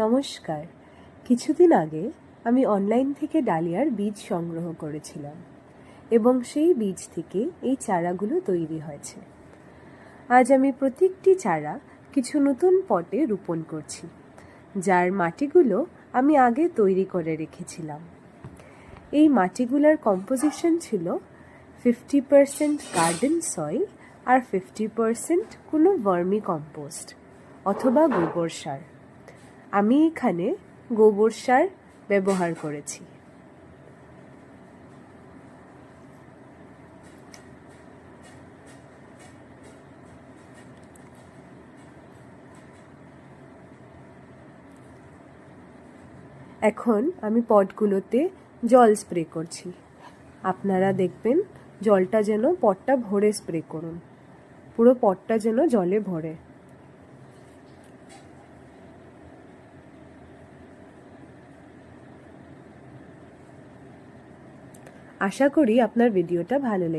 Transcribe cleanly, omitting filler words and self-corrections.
নমস্কার। কিছুদিন আগে আমি অনলাইন থেকে ডালিয়ার বীজ সংগ্রহ করেছিলাম এবং সেই বীজ থেকে এই চারাগুলো তৈরি হয়েছে। আজ আমি প্রত্যেকটি চারা কিছু নতুন পটে রোপণ করছি, যার মাটিগুলো আমি আগে তৈরি করে রেখেছিলাম। এই মাটিগুলোর কম্পোজিশন ছিল 50% গার্ডেন সয়েল আর 50% কোনো ভার্মি কম্পোস্ট অথবা গোবর সার। আমি এখানে গোবর সার ব্যবহার করেছি। এখন আমি পটগুলোতে জল স্প্রে করছি। আপনারা দেখবেন জলটা যেন পটটা ভরে স্প্রে করুন, পুরো পটটা যেন জলে ভরে। আশা করি আপনার ভিডিওটা ভালো লেগেছে।